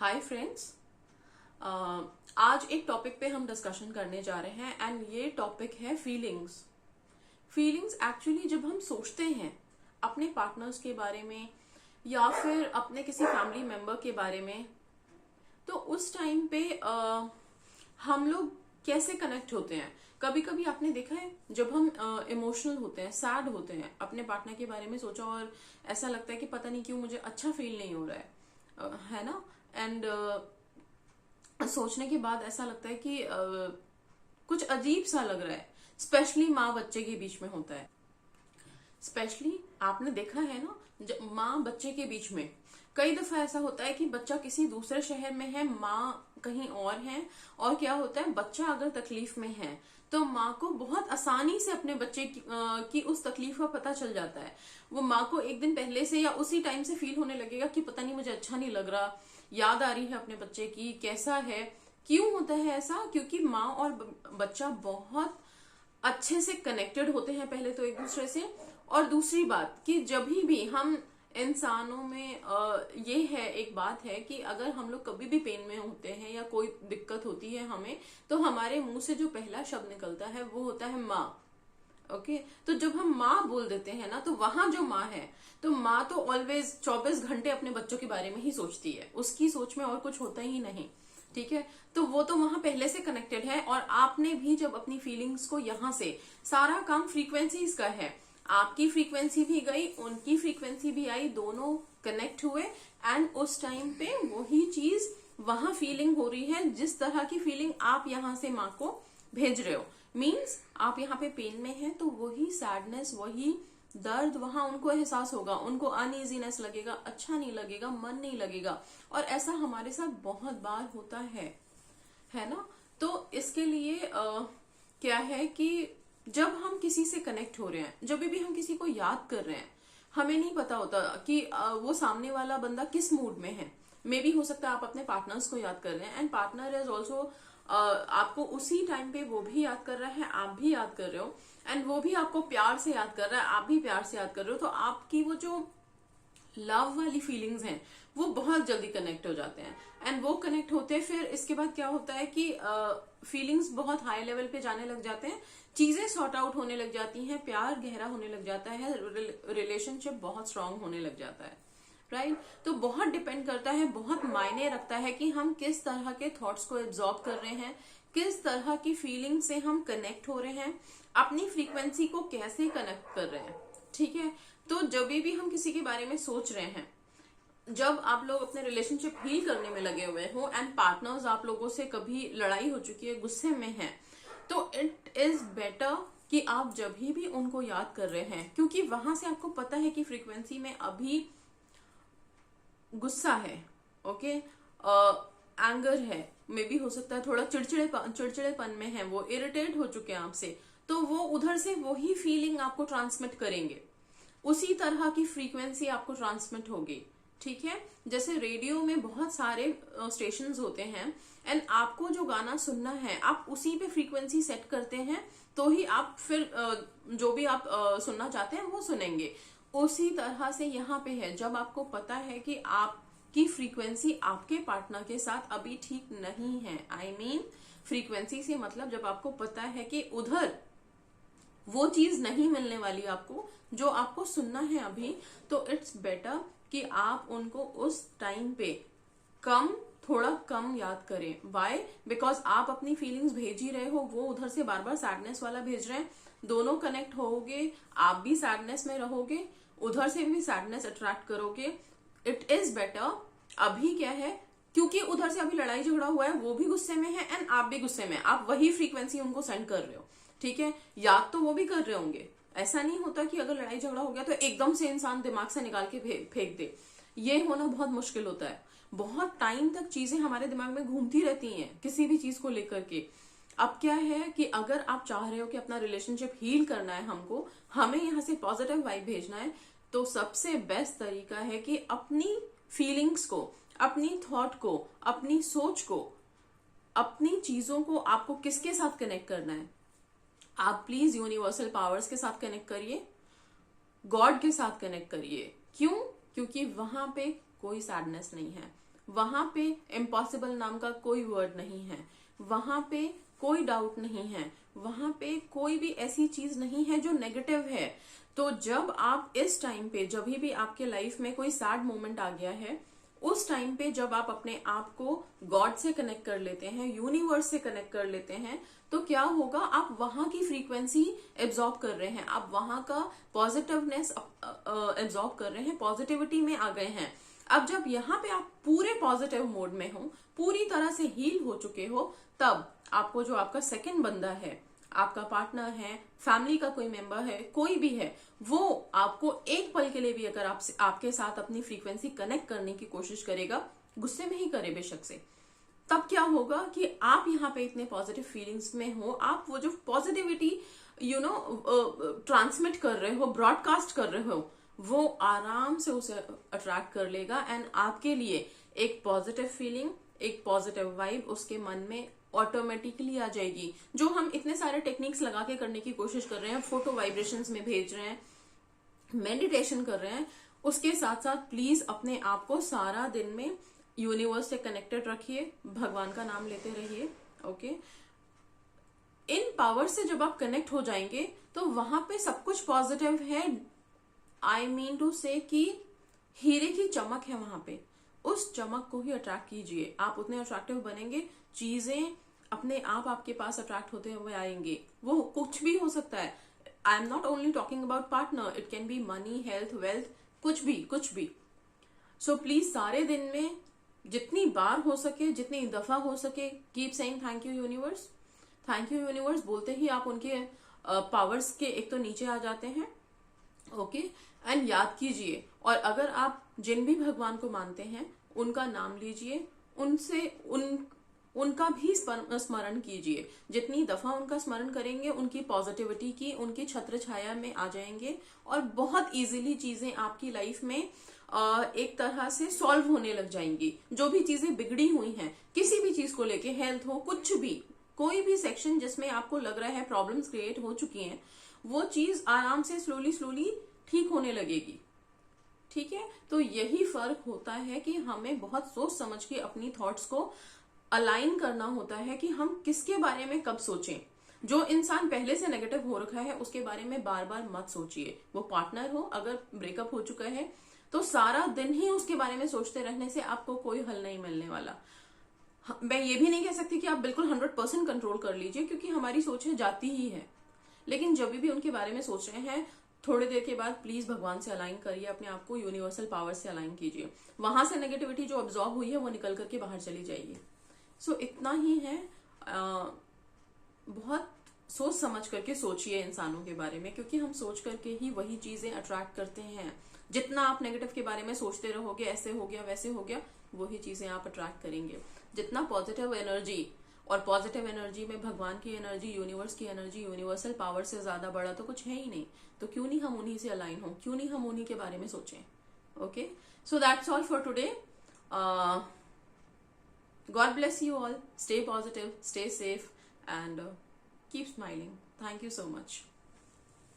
Hi friends. आज एक topic पे हम डिस्कशन करने जा रहे हैं एंड ये टॉपिक है फीलिंग्स। फीलिंग्स एक्चुअली जब हम सोचते हैं अपने पार्टनर्स के बारे में या फिर अपने किसी फैमिली मेंबर के बारे में, तो उस टाइम पे हम लोग कैसे कनेक्ट होते हैं। कभी कभी आपने देखा है जब हम इमोशनल होते हैं, सैड होते हैं, अपने पार्टनर के बारे में सोचा और ऐसा लगता है कि पता नहीं क्यों मुझे अच्छा फील नहीं हो रहा है, है ना। एंड सोचने के बाद ऐसा लगता है कि कुछ अजीब सा लग रहा है। स्पेशली माँ बच्चे के बीच में होता है। स्पेशली आपने देखा है ना, माँ बच्चे के बीच में कई दफा ऐसा होता है कि बच्चा किसी दूसरे शहर में है, माँ कहीं और है, और क्या होता है, बच्चा अगर तकलीफ में है तो माँ को बहुत आसानी से अपने बच्चे की उस तकलीफ का पता चल जाता है। वो माँ को एक दिन पहले से या उसी टाइम से फील होने लगेगा कि पता नहीं मुझे अच्छा नहीं लग रहा, याद आ रही है अपने बच्चे की, कैसा है। क्यों होता है ऐसा? क्योंकि माँ और बच्चा बहुत अच्छे से कनेक्टेड होते हैं, पहले तो एक दूसरे से। और दूसरी बात कि जब भी हम इंसानों में ये है, एक बात है कि अगर हम लोग कभी भी पेन में होते हैं या कोई दिक्कत होती है हमें, तो हमारे मुंह से जो पहला शब्द निकलता है वो होता है माँ। ओके, तो जब हम माँ बोल देते हैं ना, तो वहां जो माँ है, तो माँ तो ऑलवेज 24 घंटे अपने बच्चों के बारे में ही सोचती है, उसकी सोच में और कुछ होता ही नहीं। ठीक है, तो वो तो वहां पहले से कनेक्टेड है। और आपने भी जब अपनी फीलिंग्स को यहाँ से, सारा काम फ्रीक्वेंसीज का है, आपकी फ्रीक्वेंसी भी गई, उनकी फ्रीक्वेंसी भी आई, दोनों कनेक्ट हुए एंड उस टाइम पे वही चीज वहां फीलिंग हो रही है। जिस तरह की फीलिंग आप यहाँ से माँ को भेज रहे हो, मीन्स आप यहाँ पे पेन में हैं, तो वही सैडनेस, वही दर्द वहां उनको एहसास होगा, उनको अनइजीनेस लगेगा, अच्छा नहीं लगेगा, मन नहीं लगेगा। और ऐसा हमारे साथ बहुत बार होता है ना। तो इसके लिए क्या है कि जब हम किसी से कनेक्ट हो रहे हैं, जब भी हम किसी को याद कर रहे हैं, हमें नहीं पता होता कि वो सामने वाला बंदा किस मूड में है। मे भी हो सकता है आप अपने पार्टनर्स को याद कर रहे हैं एंड पार्टनर इज ऑल्सो आपको उसी टाइम पे वो भी याद कर रहा है, आप भी याद कर रहे हो, एंड वो भी आपको प्यार से याद कर रहा है, आप भी प्यार से याद कर रहे हो। तो आपकी वो जो लव वाली फीलिंग्स हैं वो बहुत जल्दी कनेक्ट हो जाते हैं। एंड वो कनेक्ट होते हैं, फिर इसके बाद क्या होता है कि फीलिंग्स बहुत हाई लेवल पे जाने लग जाते हैं, चीजें सॉर्ट आउट होने लग जाती हैं, प्यार गहरा होने लग जाता है, रिलेशनशिप बहुत स्ट्रांग होने लग जाता है। राइट, तो बहुत डिपेंड करता है, बहुत मायने रखता है कि हम किस तरह के थॉट्स को एब्जॉर्ब कर रहे हैं, किस तरह की फीलिंग से हम कनेक्ट हो रहे हैं, अपनी फ्रीक्वेंसी को कैसे कनेक्ट कर रहे हैं। ठीक है, तो जब भी हम किसी के बारे में सोच रहे हैं, जब आप लोग अपने रिलेशनशिप हील करने में लगे हुए हो एंड पार्टनर्स आप लोगों से कभी लड़ाई हो चुकी है, गुस्से में है, तो इट इज बेटर कि आप जब भी उनको याद कर रहे हैं, क्योंकि वहां से आपको पता है कि फ्रीक्वेंसी में अभी गुस्सा है, ओके, एंगर है, मे बी हो सकता है थोड़ा चिड़चिड़ेपन में है, वो इरिटेट हो चुके हैं आपसे, तो वो उधर से वही फीलिंग आपको ट्रांसमिट करेंगे, उसी तरह की फ्रीक्वेंसी आपको ट्रांसमिट होगी। ठीक है, जैसे रेडियो में बहुत सारे स्टेशंस होते हैं एंड आपको जो गाना सुनना है आप उसी पे फ्रीक्वेंसी सेट करते हैं, तो ही आप फिर जो भी आप सुनना चाहते हैं वो सुनेंगे। उसी तरह से यहाँ पे है, जब आपको पता है कि आपकी फ्रीक्वेंसी आपके पार्टनर के साथ अभी ठीक नहीं है, आई मीन फ्रीक्वेंसी से मतलब जब आपको पता है कि उधर वो चीज नहीं मिलने वाली आपको जो आपको सुनना है अभी, तो इट्स बेटर कि आप उनको उस टाइम पे थोड़ा कम याद करें। वाई? बिकॉज आप अपनी फीलिंग्स भेज ही रहे हो, वो उधर से बार बार सैडनेस वाला भेज रहे हैं, दोनों कनेक्ट होगे, आप भी सैडनेस में रहोगे, उधर से भी सैडनेस अट्रैक्ट करोगे। इट इज बेटर अभी क्या है, क्योंकि उधर से अभी लड़ाई झगड़ा हुआ है, वो भी गुस्से में है एंड आप भी गुस्से में, आप वही फ्रीक्वेंसी उनको सेंड कर रहे हो। ठीक है, याद तो वो भी कर रहे होंगे, ऐसा नहीं होता कि अगर लड़ाई झगड़ा हो गया तो एकदम से इंसान दिमाग से निकाल के फेंक दे, ये होना बहुत मुश्किल होता है। बहुत टाइम तक चीजें हमारे दिमाग में घूमती रहती हैं किसी भी चीज को लेकर के। अब क्या है कि अगर आप चाह रहे हो कि अपना रिलेशनशिप हील करना है, हमको हमें यहाँ से पॉजिटिव वाइब भेजना है, तो सबसे बेस्ट तरीका है कि अपनी फीलिंग्स को, अपनी थॉट को, अपनी सोच को, अपनी चीजों को आपको किसके साथ कनेक्ट करना है, आप प्लीज यूनिवर्सल पावर्स के साथ कनेक्ट करिए, गॉड के साथ कनेक्ट करिए। क्यों? क्योंकि वहां पे कोई सैडनेस नहीं है, वहां पे इम्पॉसिबल नाम का कोई वर्ड नहीं है, वहां पे कोई डाउट नहीं है, वहां पे कोई भी ऐसी चीज नहीं है जो नेगेटिव है। तो जब आप इस टाइम पे, जब भी आपके लाइफ में कोई सैड मोमेंट आ गया है, उस टाइम पे जब आप अपने आप को गॉड से कनेक्ट कर लेते हैं, यूनिवर्स से कनेक्ट कर लेते हैं, तो क्या होगा, आप वहां की फ्रीक्वेंसी एब्जॉर्ब कर रहे हैं, आप वहां का पॉजिटिवनेस एब्जॉर्ब कर रहे हैं, पॉजिटिविटी में आ गए हैं। अब जब यहाँ पे आप पूरे पॉजिटिव मोड में हो, पूरी तरह से हील हो चुके हो, तब आपको जो आपका सेकंड बंदा है, आपका पार्टनर है, फैमिली का कोई मेंबर है, कोई भी है, वो आपको एक पल के लिए भी अगर आपके साथ अपनी फ्रीक्वेंसी कनेक्ट करने की कोशिश करेगा, गुस्से में ही करे बेशक से, तब क्या होगा कि आप यहाँ पे इतने पॉजिटिव फीलिंग्स में हो, आप वो जो पॉजिटिविटी ट्रांसमिट कर रहे हो, ब्रॉडकास्ट कर रहे हो, वो आराम से उसे अट्रैक्ट कर लेगा एंड आपके लिए एक पॉजिटिव फीलिंग, एक पॉजिटिव वाइब उसके मन में ऑटोमेटिकली आ जाएगी। जो हम इतने सारे टेक्निक्स लगा के करने की कोशिश कर रहे हैं, फोटो वाइब्रेशंस में भेज रहे हैं, मेडिटेशन कर रहे हैं, उसके साथ साथ प्लीज अपने आप को सारा दिन में यूनिवर्स से कनेक्टेड रखिए, भगवान का नाम लेते रहिए। ओके, इन पावर से जब आप कनेक्ट हो जाएंगे तो वहां पे सब कुछ पॉजिटिव है। आई मीन टू से कि हीरे की चमक है वहां पे, उस चमक को ही अट्रैक्ट कीजिए। आप उतने अट्रैक्टिव बनेंगे, चीजें अपने आप आपके पास अट्रैक्ट होते हुए आएंगे। वो कुछ भी हो सकता है, I am not only talking about partner, it can be money, health, wealth, कुछ भी कुछ भी। सो प्लीज सारे दिन में जितनी बार हो सके, जितनी दफा हो सके, keep saying thank you universe, thank you universe बोलते ही आप उनके पावर्स के एक तो नीचे आ जाते हैं। ओके, एंड याद कीजिए, और अगर आप जिन भी भगवान को मानते हैं उनका नाम लीजिए, उनका भी स्मरण कीजिए। जितनी दफा उनका स्मरण करेंगे, उनकी पॉजिटिविटी की, उनकी छत्र छाया में आ जाएंगे और बहुत इजीली चीजें आपकी लाइफ में एक तरह से सॉल्व होने लग जाएंगी। जो भी चीजें बिगड़ी हुई हैं, किसी भी चीज को लेके, हेल्थ हो, कुछ भी, कोई भी सेक्शन जिसमें आपको लग रहा है प्रॉब्लम्स क्रिएट हो चुकी हैं, वो चीज आराम से स्लोली स्लोली ठीक होने लगेगी। ठीक है, तो यही फर्क होता है कि हमें बहुत सोच समझ के अपनी थॉट्स को अलाइन करना होता है कि हम किसके बारे में कब सोचें। जो इंसान पहले से नेगेटिव हो रखा है उसके बारे में बार बार मत सोचिए। वो पार्टनर हो, अगर ब्रेकअप हो चुका है तो सारा दिन ही उसके बारे में सोचते रहने से आपको कोई हल नहीं मिलने वाला। मैं ये भी नहीं कह सकती कि आप बिल्कुल 100% कंट्रोल कर लीजिए, क्योंकि हमारी सोचें जाती ही है। लेकिन जब भी उनके बारे में सोच रहे हैं, थोड़ी देर के बाद प्लीज भगवान से अलाइन करिए, अपने आप को यूनिवर्सल पावर से अलाइन कीजिए। वहां से नेगेटिविटी जो अब्सॉर्ब हुई है वो निकल करके बाहर चली जाएगी। सो इतना ही है। बहुत सोच समझ करके सोचिए इंसानों के बारे में, क्योंकि हम सोच करके ही वही चीजें अट्रैक्ट करते हैं। जितना आप नेगेटिव के बारे में सोचते रहोगे, ऐसे हो गया वैसे हो गया, वही चीजें आप अट्रैक्ट करेंगे। जितना पॉजिटिव एनर्जी, और पॉजिटिव एनर्जी में भगवान की एनर्जी, यूनिवर्स की एनर्जी, यूनिवर्सल पावर से ज्यादा बड़ा तो कुछ है ही नहीं। तो क्यों नहीं हम उन्हीं से अलाइन हो, क्यों नहीं हम उन्हीं के बारे में सोचें। Okay, so that's all for today. God bless you all. Stay positive, stay safe, and keep smiling. Thank you so much.